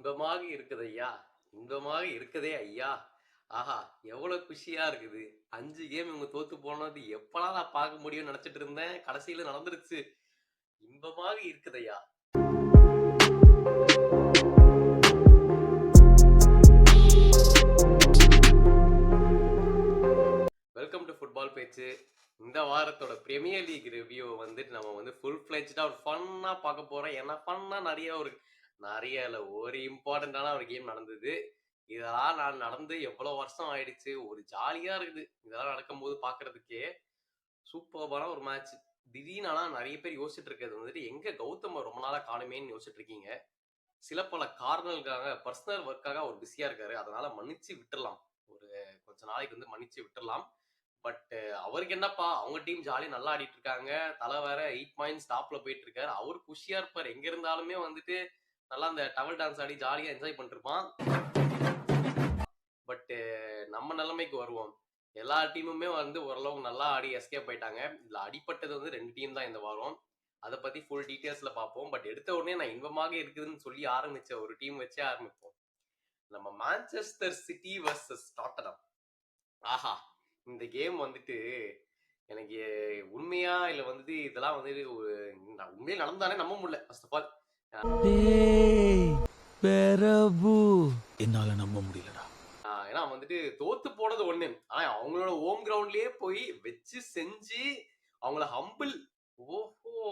இன்பமாக இருக்குது ஐயா. இன்பமாக இருக்குதே ஐயா. ஆஹா! எவ்வளோ குஷியா இருக்குது. 5 கேம் இவங்க தோத்து போனது எப்படா நான் பார்க்க முடியும்னு நெனச்சிட்டு இருந்தேன். கடைசியில நடந்துருச்சு. இன்பமாக இருக்குதையா. வெல்கம் டு ஃபுட்பால் பேச்சு. இந்த வாரத்தோட பிரீமியர் லீக் ரிவ்யூ வந்துட்டு நம்ம வந்து ஃபுல் ஃப்ளெஜ்டா ஒரு ஃபன்னா பார்க்க போறோம். ஏன்னா ஃபன்னா நெறைய இல்ல ஒரு இம்பார்ட்டன்டான ஒரு கேம் நடந்தது. இதெல்லாம் நான் நடந்து எவ்வளோ வருஷம் ஆயிடுச்சு. ஒரு ஜாலியா இருக்குது. இதெல்லாம் நடக்கும்போது பார்க்கறதுக்கே. சூப்பர்பான ஒரு மேட்ச். திடீர்னு ஆனா நெறைய பேர் யோசிச்சுட்டு இருக்கிறது வந்துட்டு எங்க கௌதம ரொம்ப நாளா காணுமேன்னு யோசிச்சுட்டு இருக்கீங்க. சில பல காரணங்களுக்காக பர்சனல் ஒர்க்காக அவர் பிஸியா இருக்காரு. அதனால மன்னிச்சு விட்டுறலாம். ஒரு கொஞ்ச நாளைக்கு வந்து மன்னிச்சு விட்டுறலாம். பட் அவருக்கு என்னப்பா அவங்க டீம் ஜாலியா நல்லா ஆடிட்டு இருக்காங்க. தலை வேற 8 பாயிண்ட்ஸ் டாப்ல போயிட்டு இருக்காரு. அவரு குஷியா இருப்பாரு. எங்க இருந்தாலுமே வந்துட்டு நல்லா அந்த டவல் டான்ஸ் ஆடி ஜாலியா என்ஜாய் பண்ணிட்டு இருப்பான். பட் நம்ம நிலைமைக்கு வருவோம். எல்லா டீமுமே வந்து ஓரளவுக்கு நல்லா ஆடி எஸ்கேப் ஆயிட்டாங்க. இதுல அடிப்பட்டது வந்து 2 டீம் தான் இந்த வாரம். அதை பத்தி ஃபுல் டீடைல்ஸ்ல பார்ப்போம். பட் எடுத்த உடனே நான் இன்பமாக இருக்குதுன்னு சொல்லி ஆரம்பிச்ச ஒரு டீம் வச்சே ஆரம்பிப்போம். நம்ம மான்செஸ்டர் சிட்டி வர்சஸ் டாட்டனம். ஆஹா, இந்த கேம் வந்துட்டு எனக்கு உண்மையா இல்ல வந்து இதெல்லாம் வந்து உண்மையில நடந்தானே நம்ப முடியல. ஃபர்ஸ்ட் ஆஃப் ஆல் என்னால நம்ப முடியலடா. ஏன்னா வந்துட்டு தோத்து போனது ஒண்ணு. ஆனா அவங்களோட ஹோம் கிரவுண்ட்லயே போய் வச்சு செஞ்சு அவங்கள ஓஹோ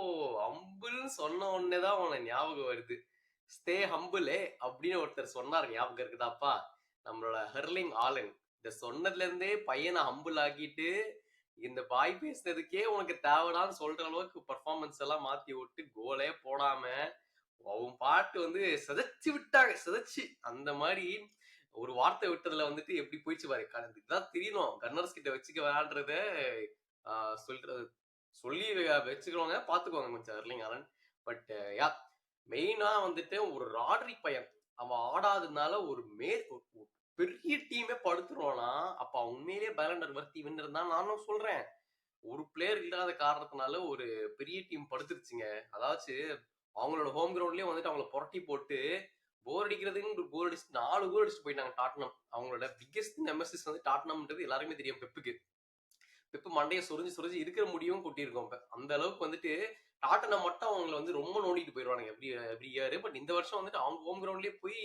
ஹம்பிள்னு சொன்ன உடனேதான் அவங்கள ஞாபகம் வருது. ஸ்டே ஹம்பிளே அப்படின்னு ஒருத்தர் சொன்னார், ஞாபகம் இருக்குதாப்பா? நம்மளோட ஹெர்லிங் ஆலன் இந்த சொன்னதுல இருந்தே பையனை ஹம்பிள் ஆக்கிட்டு இந்த பாய் பேசுனதுக்கே உனக்கு தேவைடான்னு சொல்ற அளவுக்கு பர்ஃபார்மன்ஸ் எல்லாம் மாத்தி விட்டு கோலே போடாம அவன் பாட்டு வந்து சிதைச்சு விட்டாங்க. சிதைச்சு அந்த மாதிரி ஒரு வார்த்தை விட்டதுல வந்துட்டு எப்படி போயிடுச்சு பாரு. இதுதான் தெரியணும் கன்னர்ஸ் கிட்ட வச்சுக்க வேண்டான்றத சொல்றது சொல்லி வச்சுக்கிறவங்க பாத்துக்கோங்க கொஞ்சம் எர்லிங் ஆலன். பட் யா மெயினா வந்துட்டு ஒரு ராட்ரி பையன் அவன் ஆடாததுனால ஒரு பெரிய டீமே படுத்துருவானா அப்ப அவன் உண்மையிலேயே பேலண்டர் வர்த்தி வின்னர் தான் நானும் சொல்றேன். ஒரு பிளேயர் இல்லாத காரணத்தினால ஒரு பெரிய டீம் படுத்துருச்சுங்க. அதாச்சு அவங்களோட ஹோம் கிரவுண்ட்லயே வந்துட்டு அவங்கள புரட்டி போட்டு போர் அடிக்கிறதுன்னு கோல் அடிச்சு 4 கோல் அடிச்சுட்டு போயிட்டாங்க டாட்னம். அவங்களோட பிக்கெஸ்ட் நெமசிஸ் வந்து டாட்னம்ன்றது எல்லாருமே தெரியும் பெப்புக்கு. பெப்பு மண்டையை சொரிஞ்சு இருக்கிற முடியும் கொட்டியிருக்கோம். அந்த அளவுக்கு வந்துட்டு டாட்டனம் மட்டும் அவங்களை வந்து ரொம்ப நோண்டிட்டு போயிடுவாங்க எவ்ரி இயர். பட் இந்த வருஷம் வந்துட்டு அவங்க ஹோம் கிரவுண்ட்லயே போய்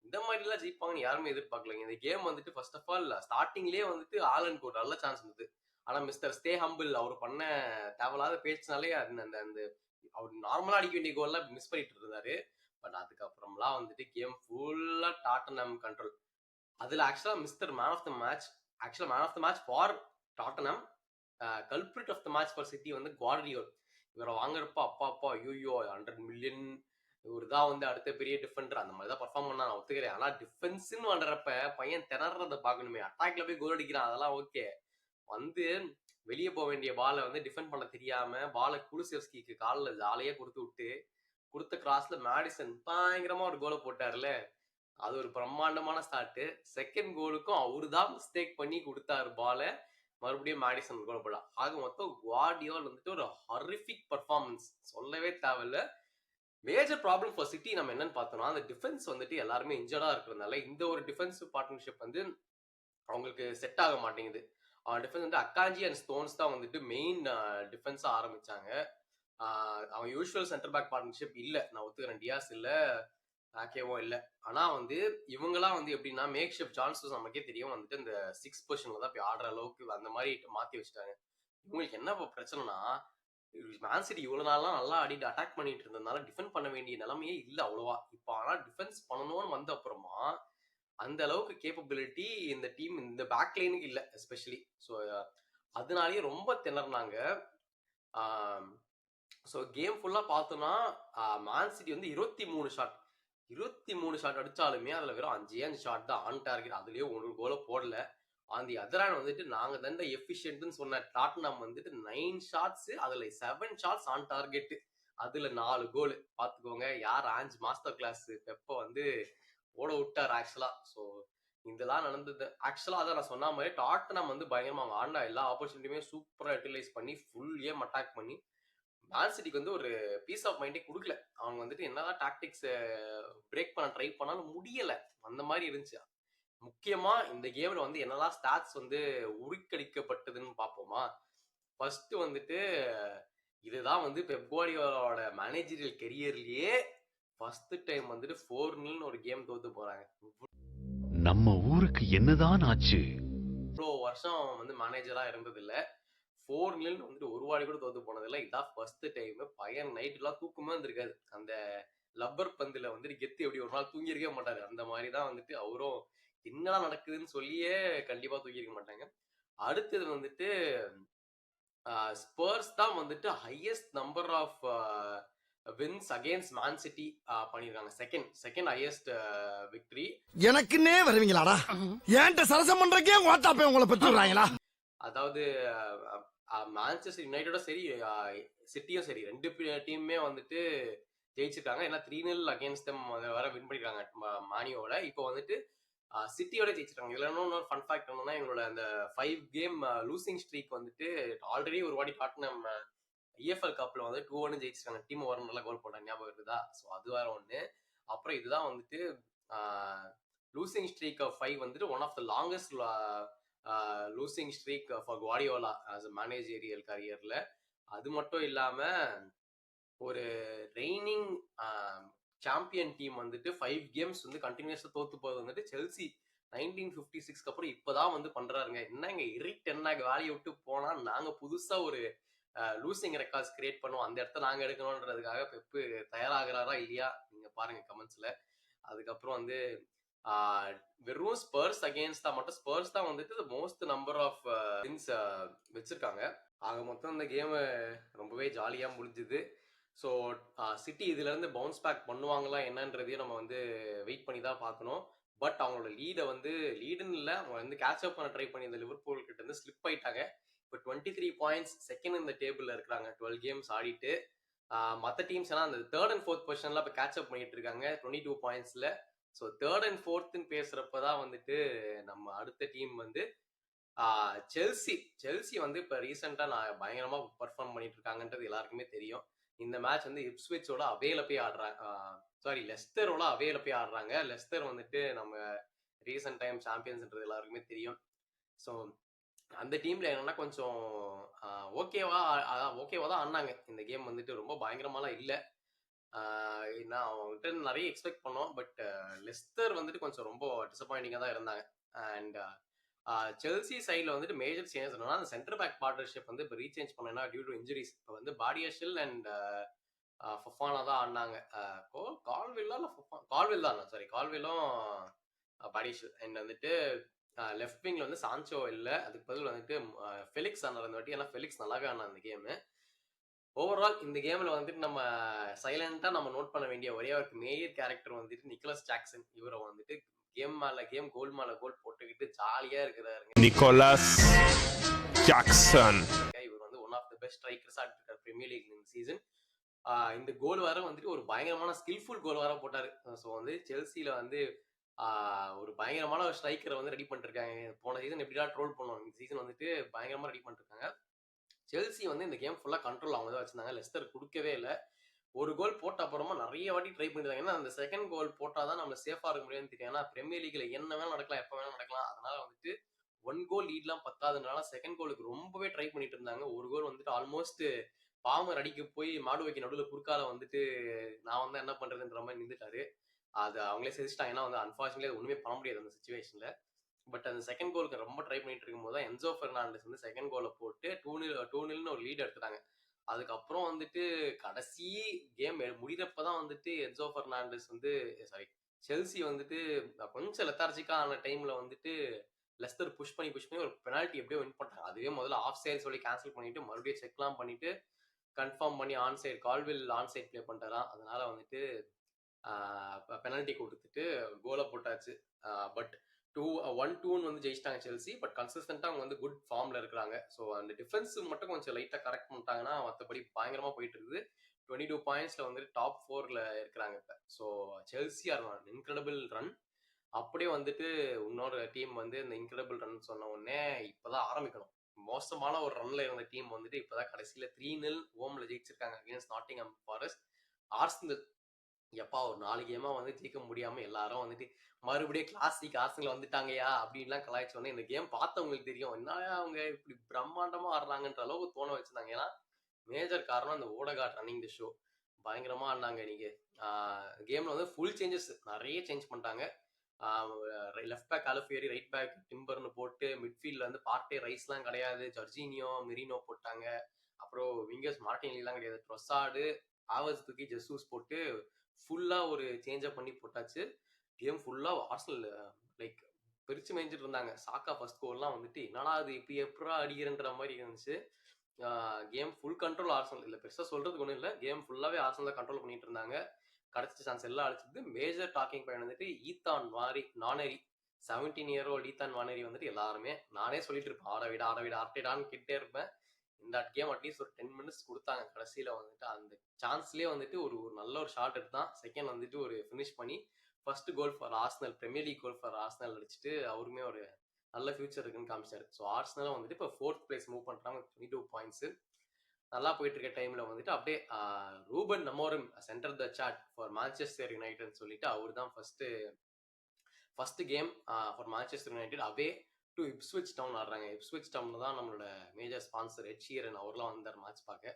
இந்த மாதிரி எல்லாம் ஜெயிப்பாங்கன்னு யாருமே எதிர்பார்க்கலங்க. இந்த கேம் வந்துட்டு ஃபர்ஸ்ட் ஆஃப் ஆல் ஸ்டார்டிங்லேயே வந்துட்டு ஆலனுக்கு ஒரு நல்ல சான்ஸ் இருந்தது. ஆனா மிஸ்டர் ஸ்டே ஹம்பிள் அவர் பண்ண தேவையில்லாத பேச்சுனாலே அந்த அந்த அவர் நார்மலா அடிக்க வேண்டிய கோல்லாம் மிஸ் பண்ணிட்டு இருந்தாரு. பட் அதுக்கப்புறம்லாம் வந்துட்டு கேம் ஃபுல்லா டாட்டனம் கண்ட்ரோல். அதுல ஆக்சுவலா mister man of the match for Tottenham, culprit of the match for City வந்து குவார்டியோல். இவரை வாங்குறப்ப அப்பா ஐயோ 100 மில்லியன் இவர் தான் வந்து அடுத்த பெரிய டிஃபெண்டர் அந்த மாதிரி தான் பர்ஃபார்ம் பண்ண நான் ஒத்துக்கிறேன். ஆனா டிஃபென்ஸ்ன்னு வர்றப்ப பையன் திணறத பாக்கணுமே. அட்டாக்ல போய் கோல் அடிக்கிறான் அதெல்லாம் ஓகே. வந்து வெளியே போக வேண்டிய பாலை வந்து டிஃபெண்ட் பண்ண தெரியாம பாலை குலுசெவ்ஸ்கிக்கு காலில் ஜாலியா கொடுத்த கிராஸ்ல மேடிசன் பயங்கரமா ஒரு கோலை போட்டார்ல. அது ஒரு பிரம்மாண்டமான ஸ்டார்ட். செகண்ட் கோலுக்கும் அவரு தான் மிஸ்டேக் பண்ணி கொடுத்தாரு பாலை. மறுபடியும் மேடிசன் கோல் போடலாம். ஆக மொத்தம் குவார்டியோல் வந்துட்டு ஒரு ஹாரிஃபிக் பர்ஃபார்மன்ஸ் சொல்லவே தேவையில்ல. மேஜர் ப்ராப்ளம் ஃபார் சிட்டி நம்ம என்னன்னு பார்த்தோம்னா அந்த டிஃபென்ஸ் வந்துட்டு எல்லாருமே இன்ஜர்டா இருக்கிறதுனால இந்த ஒரு டிஃபென்சிவ் பார்ட்னர்ஷிப் வந்து அவங்களுக்கு செட் ஆக மாட்டேங்குது. டிஃபென்ஸ் வந்து அக்காஞ்சி அண்ட் ஸ்டோன்ஸ் தான் வந்துட்டு மெயின் டிஃபென்ஸா ஆரம்பிச்சாங்க. அவன் யூஸ்வல் சென்டர் பேக் பார்ட்னர்ஷிப் இல்ல, நான் ஒத்துக்கிறேன். டியாஸ் இல்ல, ஆக்கேவும் இல்ல. ஆனா வந்து இவங்கெல்லாம் வந்து எப்படின்னா மேக் ஷிப் ஜான்சன் நமக்கே தெரியும் வந்துட்டு இந்த 6 பொசிஷன்ல தான் போய் ஆடுற அளவுக்கு அந்த மாதிரி மாத்தி வச்சுட்டாங்க. இவங்களுக்கு என்ன பிரச்சனைனா மேன் சிட்டி இவ்வளவு நாள்லாம் நல்லா ஆடிட்டு அட்டாக் பண்ணிட்டு இருந்ததுனால டிஃபெண்ட் பண்ண வேண்டிய நிலைமையே இல்ல அவ்வளவா. இப்போ ஆனா டிஃபென்ஸ் பண்ணணும்னு வந்த அப்புறமா அந்த அளவுக்கு கேப்பபிலிட்டி இந்த டீம் இந்த பேக் லைனுக்கு இல்ல எஸ்பெஷலி. ஸோ அதனாலேயே ரொம்ப திணறினாங்க. ஸோ கேம் ஃபுல்லா பார்த்தோம்னா மேன் சிட்டி வந்து 23 ஷாட் அடிச்சாலுமே அதுல வெறும் 5 ஷாட் தான் ஆன் டார்கெட். அதுலயே ஒரு கோல போடல. ஆன் தி அதர் ஹேண்ட் வந்துட்டு நாங்க தான் எஃபிஷியன்ட்னு சொன்ன டாட்னம் வந்துட்டு 9 ஷாட்ஸ் அதுல 7 ஷாட்ஸ் ஆன் டார்கெட். அதுல 4 கோல். பாத்துக்கோங்க யார் ஆஞ்ச் மாஸ்டர் கிளாஸ் பெப்ப வந்து ஓட விட்டார் ஆக்சுவலா. ஸோ இதெல்லாம் நடந்தது. ஆக்சுவலா அதான் நான் சொன்ன மாதிரி டாட்னம் வந்து பயங்கரமா அவங்க ஆண்டா எல்லா ஆப்பர்ச்சுனிட்டியுமே சூப்பரா யூட்டிலைஸ் பண்ணி ஃபுல் கேம் அட்டாக் பண்ணி மேன் சிட்டிக்கு வந்து ஒரு பீஸ் ஆஃப் மைண்டே குடுக்கல. அவங்க வந்துட்டு என்னதான் டாக்டிக்ஸ் பிரேக் பண்ண ட்ரை பண்ணாலும் முடியல. அந்த மாரி இருந்துச்சு. முக்கியமா இந்த கேம்ல வந்து என்னலாம் ஸ்டாட்ஸ் வந்து உருக்கடிக்கப்பட்டதுன்னு பார்ப்போமா? ஃபர்ஸ்ட் வந்துட்டு இதுதான் வந்து பெப் குவார்டியோலாவோட மேனேஜரியல் கெரியர்லயே ஃபர்ஸ்ட் டைம் வந்துட்டு 4-0 ஒரு கேம் தோத்து போறாங்க. நம்ம ஊருக்கு என்னதான் ஆச்சு? இவ்வளோ வருஷம் வந்து மேனேஜரா இருந்ததில்ல. 4-0 வந்துட்டு ஒரு வாட்டி கூட தோத்து போனதில்ல. இதான் ஃபர்ஸ்ட் டைம். பையன் நைட்லாம் தூக்கமே வந்திருக்காது. அந்த லப்பர் பந்துல வந்துட்டு கெத்து எப்படி ஒரு நாள் தூங்கியிருக்கவே மாட்டாரு. அந்த மாரி தான் வந்துட்டு அவரும் என்னடா நடக்குதுன்னு சொல்லியே கண்டிப்பா தூங்கியிருக்க மாட்டாங்க. அடுத்தது வந்துட்டு ஸ்பர்ஸ் தான் வந்துட்டு highest number of wins against Man City பண்ணியிருக்காங்க. Second highest victory. எனக்குன்னே வருவீங்களாடா? ஏன்ட்ட சரசம் பண்றக்கே ஓட்டாப்பே உங்களை பெற்றுறாங்களா? அதாவது மான்செஸ்டர் யுனைட்டடோ சரி சிட்டியும் சரி 2 டீமுமே வந்துட்டு ஜெயிச்சிருக்காங்க. ஏன்னா 3-0 அகைன்ஸ்ட் தெம் வர வின் பண்ணிருக்காங்க மானியோட. இப்போ வந்துட்டு சிட்டியோட ஜெயிச்சிருக்காங்க. இதுல இன்னொரு ஃபன் ஃபேக்ட் என்னன்னா எங்களோட அந்த 5 கேம் லூசிங் ஸ்ட்ரீக் வந்துட்டு ஆல்ரெடி ஒரு வாட்டி டாட்னம் இஎஃப்எல் கப்ல வந்து 2-1 ஜெயிச்சிருக்காங்க. டீம் ஒரு நல்ல கோல் போட்டாங்க, ஞாபகம் இருக்குதா? ஸோ அது வேற ஒண்ணு. அப்புறம் இதுதான் வந்துட்டு லூசிங் ஸ்ட்ரீக் ஆஃப் 5 வந்துட்டு one of the longest losing streak for Guardiola as a managerial கரியர்ல. அது மட்டும் இல்லாம ஒரு ரெய்னிங் சாம்பியன் டீம் வந்துட்டு 5 கேம்ஸ் வந்து கண்டினியூஸா தோத்து போறது வந்துட்டு செல்சி 1956க்கு அப்புறம் இப்பதான் வந்து பண்றாருங்க. என்னங்க எரிக் டென் ஹாக் வேலையை விட்டு போனா நாங்க புதுசா ஒரு லூசிங் ரெக்கார்ட்ஸ் கிரியேட் பண்ணுவோம், அந்த இடத்த நாங்க எடுக்கணும்ன்றதுக்காக பெப்பு தயாராகிறாரா இல்லையா நீங்க பாருங்க கமெண்ட்ஸ்ல. அதுக்கப்புறம் வந்து வெறும் ஸ்பர்ஸ் அகேன்ஸ்டா மட்டும் ஸ்பர்ஸ் தான் வந்துட்டு மோஸ்ட் நம்பர் ஆஃப் வின்ஸ் வச்சிருக்காங்க. ஆக மொத்தம் இந்த கேம் ரொம்பவே ஜாலியா முடிஞ்சுது. ஸோ சிட்டி இதுல இருந்து பவுன்ஸ் பேக் பண்ணுவாங்களா என்னன்றதையும் நம்ம வந்து வெயிட் பண்ணி தான் பார்க்கணும். பட் அவங்களோட லீடை வந்து லீடுன்னு இல்லை, அவங்க வந்து கேட்ச் அப் பண்ண ட்ரை பண்ணி இந்த லிவர்பூல் கிட்ட இருந்து ஸ்லிப் ஆயிட்டாங்க. இப்போ 23 பாயிண்ட்ஸ் செகண்ட் இந்த டேபிள்ல இருக்கிறாங்க 12 கேம்ஸ் ஆடிட்டு. மற்ற டீம்ஸ் எல்லாம் அந்த தேர்ட் அண்ட் ஃபோர்த் பொசிஷன்ல இப்போ கேட்ச் அப் பண்ணிட்டு இருக்காங்க 22 பாயிண்ட்ஸ்ல. ஸோ தேர்ட் அண்ட் ஃபோர்த்துன்னு பேசுறப்பதான் வந்துட்டு நம்ம அடுத்த டீம் வந்து செல்சி வந்து இப்போ ரீசெண்டா நான் பயங்கரமா பர்ஃபார்ம் பண்ணிட்டு இருக்காங்கன்றது எல்லாருக்குமே தெரியும். இந்த மேட்ச் வந்து இப்ஸ்விட்சோட அவேல போய் ஆடுறாங்க, சாரி லெஸ்டரோட அவேல போய் ஆடுறாங்க. லெஸ்டர் வந்துட்டு நம்ம ரீசெண்ட் டைம் சாம்பியன்ஸ்ன்றது எல்லாருக்குமே தெரியும். ஸோ அந்த டீம்ல என்னன்னா கொஞ்சம் ஓகேவா தான் ஆடினாங்க. இந்த கேம் வந்துட்டு ரொம்ப பயங்கரமாலாம் இல்லை. நான் அவங்ககிட்ட நிறைய எக்ஸ்பெக்ட் பண்ணோம். பட் லெஸ்டர் வந்துட்டு கொஞ்சம் ரொம்ப டிசப்பாயிண்டிங்கா தான் இருந்தாங்க. அண்ட் செல்சி சைடில் வந்துட்டு மேஜர் சேஞ்சஸ் என்னன்னா அந்த சென்டர் பேக் பார்ட்னர்ஷிப் வந்து இப்போ ரீசேஞ்ச் பண்ணா டியூ டு இன்ஜுரிஸ். இப்போ வந்து பாடியஷில் அண்ட் ஃபஃபானா தான் ஆடினாங்க. கால்வில்லா இல்லை கால்வில் தான், சாரி கால்விலும் பாடியஷில். அண்ட் வந்துட்டு லெஃப்ட் விங்ல வந்து சான்சோ இல்லை, அதுக்கு பதில் வந்துட்டு ஃபெலிக்ஸ் ஆனார் அந்த வாட்டி. ஏன்னா ஃபெலிக்ஸ் நல்லாவே ஆனா இந்த கேமு. ஓவரால் இந்த கேம்ல வந்துட்டு நம்ம சைலண்டா நம்ம நோட் பண்ண வேண்டிய ஒரே ஒரு மேஜர் கேரக்டர் வந்துட்டு நிக்கலஸ் ஜாக்சன். இவரை வந்துட்டு கேம் மேல கேம் கோல் மேல கோல் போட்டுக்கிட்டு ஜாலியா இருக்கிறாருங்க. நிக்கோலஸ் ஜாக்சன் இவர் வந்து ஒன் ஆஃப் தி பெஸ்ட் ஸ்ட்ரைக்கர்ஸா இருக்காரு பிரீமியர் லீக் இந்த சீசன். இந்த கோல் வர வந்துட்டு ஒரு பயங்கரமான ஸ்கில்ஃபுல் கோல் வர போட்டாரு. ஸோ வந்து செல்சியில வந்து ஒரு பயங்கரமான ஒரு ஸ்ட்ரைக்கரை வந்து ரெடி பண்ணிருக்காங்க. போன சீசன் எப்படிடா ட்ரோல் பண்ணோம், இந்த சீசன் வந்துட்டு பயங்கரமா ரெடி பண்ணிருக்காங்க. செல்சி வந்து இந்த கேம் ஃபுல்லா கண்ட்ரோல் அவங்க தான் வச்சிருந்தாங்க. லெஸ்டர் கொடுக்கவே இல்லை. ஒரு கோல் போட்ட அப்புறமா நிறைய வாட்டி ட்ரை பண்ணிருக்காங்க. ஏன்னா அந்த செகண்ட் கோல் போட்டாதான் நம்ம சேஃபா இருக்க முடியும்னு தெரியும். ஏன்னா பிரீமியர் லீக்ல என்ன வேணாலும் நடக்கலாம், எப்ப வேணாலும் நடக்கலாம். அதனால வந்துட்டு 1 கோல் லீட்லாம் பத்தாதனால செகண்ட் கோலுக்கு ரொம்பவே ட்ரை பண்ணிட்டு இருந்தாங்க. ஒரு கோல் வந்துட்டு ஆல்மோஸ்ட் பாமர் அடிக்க போய் மாடு வைக்க நடுவில் குறுக்கால வந்துட்டு நான் வந்து என்ன பண்றதுன்ற மாதிரி நின்றுட்டாரு. அது அவங்களே செஞ்சுட்டாங்க. ஏன்னா வந்து அன்பார்ச்சுனேட்லி ஒண்ணுமே பண்ண முடியாது அந்த சுச்சுவேஷன்ல. பட் அந்த செகண்ட் கோலுக்கு ரொம்ப ட்ரை பண்ணிட்டு இருக்கும்போது தான் என்சோ பெர்னாண்டஸ் வந்து செகண்ட் கோலை போட்டு 2-0 ஒரு லீட் எடுத்துட்டாங்க. அதுக்கப்புறம் வந்துட்டு கடைசி கேம் முடிகிறப்பதான் வந்துட்டு என்சோ பெர்னாண்டஸ் வந்து சாரி செல்சி வந்துட்டு கொஞ்சம் லெத்தார்ஜிக்கா ஆன டைம்ல வந்துட்டு லெஸ்டர் புஷ் பண்ணி ஒரு பெனால்ட்டி எப்படியோ வின் பண்ணாங்க. அதுவே முதல்ல ஆஃப் சைடு சொல்லி கேன்சல் பண்ணிட்டு மறுபடியும் செக்லாம் பண்ணிட்டு கன்ஃபார்ம் பண்ணி onside Colwill onside play பண்ணிட்டாராம். அதனால வந்துட்டு பெனால்ட்டி கொடுத்துட்டு கோலை போட்டாச்சு. பட் 1-2 வந்து ஜெயிச்சிட்டாங்க செல்சி. பட் கன்சிஸ்டன்டா அவங்க வந்து குட் ஃபார்ம்ல இருக்கிறாங்க. ஸோ அந்த டிஃபென்ஸ் மட்டும் கொஞ்சம் லைட்டா கரெக்ட் பண்ணிட்டாங்கன்னா மற்றபடி பயங்கரமா போயிட்டு இருக்குது. 22 பாயிண்ட்ஸ்ல வந்து டாப் 4ல இருக்கிறாங்க இப்ப. So Chelsea are incredible run. அப்படியே வந்துட்டு இன்னொரு டீம் வந்து இந்த இன்கிரெடிபிள் ரன் சொன்ன உடனே இப்பதான் ஆரம்பிக்கணும். மோசமான ஒரு ரன்ல இருந்த டீம் வந்துட்டு இப்பதான் கடைசியில 3-0 ஹோம்ல ஜெயிச்சிருக்காங்க அகைன்ஸ்ட் நாட்டிங்ஹாம் ஃபாரஸ்ட். ஆர்சனல் எப்பா ஒரு 4 கேமா வந்து ஜெயிக்க முடியாம எல்லாரும் வந்துட்டு மறுபடியும் கிளாசிக் ஆர்சனல் வந்துட்டாங்கயா அப்படின்லாம் கலாய்ச்சோன்னே இந்த கேம் பார்த்தவங்களுக்கு தெரியும் என்ன அவங்க இப்படி பிரம்மாண்டமா ஆடுறாங்கன்ற அளவுக்கு தோண வச்சிருந்தாங்க. ஏன்னா மேஜர் காரணம் அந்த ஓடகார்ட் ரன்னிங் தி ஷோ பயங்கரமா ஆடினாங்க. நீங்க கேம்ல வந்து ஃபுல் சேஞ்சஸ் நிறைய சேஞ்ச் பண்ணிட்டாங்க. லெஃப்ட் பேக் அலஃபியரி, ரைட் பேக் டிம்பர்னு போட்டு மிட்ஃபீல்ட்ல வந்து பார்ட்டே ரைஸ்லாம் கிடையாது, ஜர்ஜினியோ மெரினோ போட்டாங்க. அப்புறம் விங்கர்ஸ் மார்டின்லாம் கிடையாது, ட்ரொசார்டு ஆவர்ஸ் தூக்கி ஜெசூஸ் போட்டு ஃபுல்லா ஒரு சேஞ்சப் பண்ணி போட்டாச்சு. கேம் ஃபுல்லா ஆர்சனல் லைக் பிரிச்சு மேய்ஞ்சிட்டு இருந்தாங்க. சாக்கா ஃபர்ஸ்ட் கோல்லாம் வந்துட்டு என்னடா அது இப்படி எப்படா அடிக்கிறன்ற மாதிரி இருந்துச்சு. Game full control Arsenal. இல்லை பெருசாக சொல்றதுக்கு ஒன்றும் இல்லை, கேம் ஃபுல்லாவே ஆர்சனல் கண்ட்ரோல் பண்ணிட்டு இருந்தாங்க. கிடைச்ச சான்ஸ் எல்லாம் அடிச்சது. மேஜர் டாக்கிங் பாயிண்ட் வந்துட்டு ஈத்தான் நானரி 17-year-old ஈத்தான் வானரி வந்துட்டு எல்லாருமே நானே சொல்லிட்டு இருப்பேன் ஆட விட ஆர்டேடான்னு கிட்டே இருப்பேன். இந்த கேம் அட்லீஸ்ட் ஒரு 10 minutes கொடுத்தாங்க. கடைசியில வந்துட்டு அந்த சான்ஸ்லயே வந்துட்டு ஒரு நல்ல ஒரு ஷாட் எடுத்தான். செகண்ட் வந்துட்டு ஒரு ஃபினிஷ் பண்ணி first goal for Arsenal, Premier League goal for Arsenal அடிச்சுட்டு அவருமே ஒரு நல்ல ஃபியூச்சர் இருக்குன்னு காமிச்சாரு. ஸோ ஆர்சனலும் வந்துட்டு இப்போ 4th place மூவ் பண்றாங்க 22 points. நல்லா போயிட்டு இருக்க டைம்ல வந்துட்டு அப்படியே Ruben Amorim centre the shot for Manchester United சொல்லிட்டு அவர் தான் first game for Manchester United away to Ipswich Town ஆடுறாங்க. இப்ஸ்விச் டவுன்ல தான் நம்மளோட மேஜர் ஸ்பான்சர் எட் ஷீரன் அவர்லாம் வந்தார் மேட்ச் பார்க்க.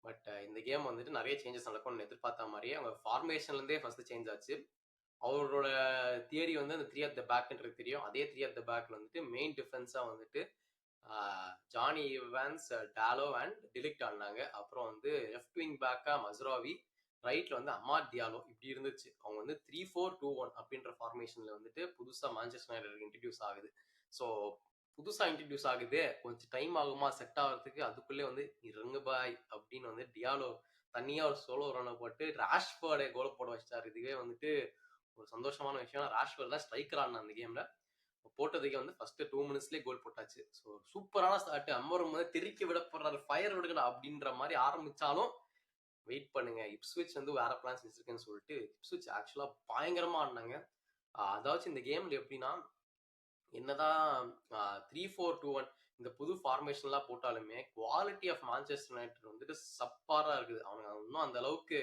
பட் இந்த கேம் வந்துட்டு நிறைய சேஞ்சஸ் நடக்கும்னு எதிர்பார்த்த மாதிரியே அவங்க ஃபார்மேஷன்லேருந்தே ஃபர்ஸ்ட் சேஞ்ச் ஆச்சு. அவரோட தியரி வந்து அந்த 3 at the backன்றது தெரியும். அதே 3 at the backல வந்துட்டு மெயின் டிஃபென்ஸா வந்துட்டு ஜானி இவான்ஸ், டாலோ அண்ட் டிலிக்ட் ஆடினாங்க. அப்புறம் வந்து லெஃப்ட் விங் பேக்கா மஸ்ராவி, ரைட்ல வந்து அமாத் தியாலோ இப்படி இருந்துச்சு. அவங்க வந்து 3-4-2-1 அப்படின்ற ஃபார்மேஷன்ல வந்துட்டு புதுசா மான்செஸ்டர் யுனைடெட் இன்ட்ரடியூஸ் ஆகுது. ஸோ புதுசா இன்ட்ரடியூஸ் ஆகுது, கொஞ்சம் டைம் ஆகுமா செட் ஆகிறதுக்கு. அதுக்குள்ளே வந்து இருங்க பாய் அப்படின்னு வந்து டியாலோ தனியா ஒரு சோலோ ரனை போட்டு ராஷ்பர்டை கோல் போட வச்சிட்டாரு. இதுவே வந்துட்டு ஒரு சந்தோஷமான விஷயம். ராஷ்பர்ட் தான் ஸ்ட்ரைக்கர் ஆடின அந்த கேம்ல. போட்டதுக்கு வந்து ஃபர்ஸ்ட் 2 minutesலயே கோல் போட்டாச்சு. ஸோ சூப்பரான ஸ்டார்ட். அம்மரும் வந்து திருக்கி விடப்படுறாரு, ஃபயர் விடுங்கடா அப்படின்ற மாதிரி ஆரம்பிச்சாலும் வெயிட் பண்ணுங்க, இப்ஸ்விச் வந்து வேற பிளான்ஸ் வச்சிருக்கேன்னு சொல்லிட்டு இப்ஸ்விச் ஆக்சுவலா பயங்கரமா ஆடினாங்க. அதாச்சும் இந்த கேம்ல எப்படின்னா என்னதான் 3-4-2-1 இந்த புது ஃபார்மேஷன்லாம் போட்டாலுமே குவாலிட்டி ஆஃப் மான்செஸ்டர் யுனைடெட் வந்துட்டு சப்பாரா இருக்குது. அவங்க இன்னும் அந்த அளவுக்கு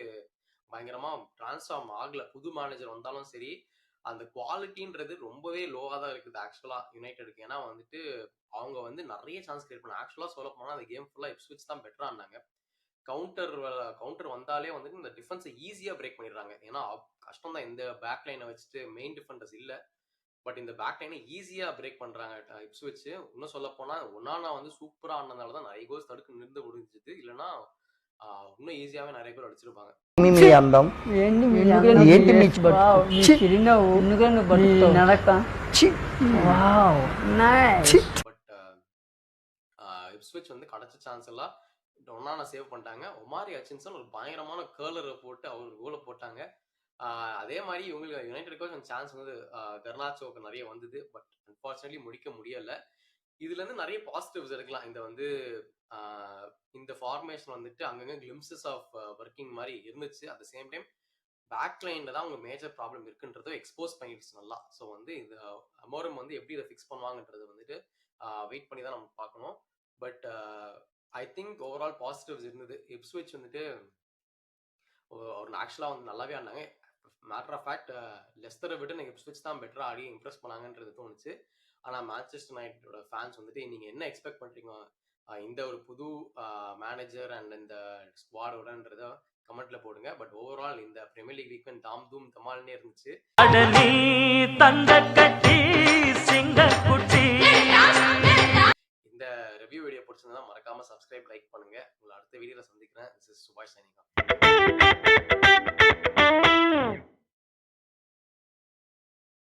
பயங்கரமா டிரான்ஸ்ஃபார்ம் ஆகல. புது மேனேஜர் வந்தாலும் சரி அந்த குவாலிட்டின்றது ரொம்பவே லோவா தான் இருக்குது ஆக்சுவலா யுனைடெடுக்கு. ஏன்னா வந்துட்டு அவங்க வந்து நிறைய சான்ஸ் கிரியேட் பண்ண. ஆக்சுவலா சொல்ல போனா அந்த கேம் ஃபுல்லா இப்ஸ்விச் தான் பெட்டரா இருந்தாங்க. கவுண்டர் வந்தாலே வந்துட்டு இந்த டிஃபென்ஸை ஈஸியா பிரேக் பண்ணிடுறாங்க. ஏன்னா கஷ்டம் தான் இந்த பேக் லைனை வச்சுட்டு மெயின் டிஃபெண்டர்ஸ் இல்ல. பட் இந்த பேக் லைனை ஈஸியா பிரேக் பண்றாங்க இப்ஸ்விச். இன்னும் சொல்ல போனா ஒன்னானா வந்து சூப்பரா ஆனதுனால தான் நிறைய கோல்ஸ் தடுக்க நின்று முடிஞ்சது. இல்லைன்னா இன்னும் ஈஸியாவே நிறைய கோல் அடிச்சிருப்பாங்க. இப்ஸ்விச் வந்து கிடைச்ச சான்ஸ் எல்லாம் ஒன்னானா சேவ் பண்ணிட்டாங்க. ஒமாரி ஹட்சின்சன் ஒரு பயங்கரமான கேர்லரை போட்டு அவர் கோலை போட்டாங்க. அதே மாதிரி இவங்களுக்கு யுனைடெட் கொஞ்சம் சான்ஸ் வந்து கர்னாச்சோக்கு நிறைய வந்தது. பட் அன்பார்ச்சுனேட்லி முடிக்க முடியல. இதுல இருந்து நிறைய பாசிட்டிவ்ஸ் எடுக்கலாம். இந்த வந்து இந்த ஃபார்மேஷன் வந்துட்டு அங்கங்க கிளிம்சஸ் ஆஃப் ஒர்க்கிங் மாதிரி இருந்துச்சு. At the same time back லைன்ல தான் அவங்க மேஜர் ப்ராப்ளம் இருக்குன்றதை எக்ஸ்போஸ் பண்ணிடுச்சு நல்லா. ஸோ வந்து இந்த அமோரம் வந்து எப்படி இதை ஃபிக்ஸ் பண்ணுவாங்கன்றது வந்துட்டு வெயிட் பண்ணி தான் நம்ம பார்க்கணும். But I think overall positives இருந்தது. இப்ஸ்விச் வந்துட்டு ஒரு ஆக்சுவலாக வந்து நல்லாவே ஆடினாங்க. மேட்டர் ஆஃப் ஃபேக்ட் லெஸ்டரை விட எனக்கு இப்ஸ்விச் தான் பெட்டராக ஆடி இம்ப்ரெஸ் பண்ணாங்கன்றது தோணுச்சு. ஆனால் மான்செஸ்டர் யுனைடெடோட ஃபேன்ஸ் வந்துட்டு நீங்கள் என்ன எக்ஸ்பெக்ட் பண்ணுறீங்க இந்த ஒரு புது மேனேஜர் அண்ட் இந்த ஸ்குவாடோடன்றத கமெண்ட்ல போடுங்க. பட் ஓவரால் இந்த பிரீமியர் லீக் வீக்மெண்ட் தாம் தூம் தமால்னே இருந்துச்சு. இந்த ரிவ்யூ வீடியோ பிடிச்சிருந்தா மறக்காம சப்ஸ்கிரைப், லைக் பண்ணுங்க. உங்களை அடுத்த வீடியோல சந்திக்கிறேன். திஸ் இஸ் சுபாஷ் சைனிங் ஆஃப்.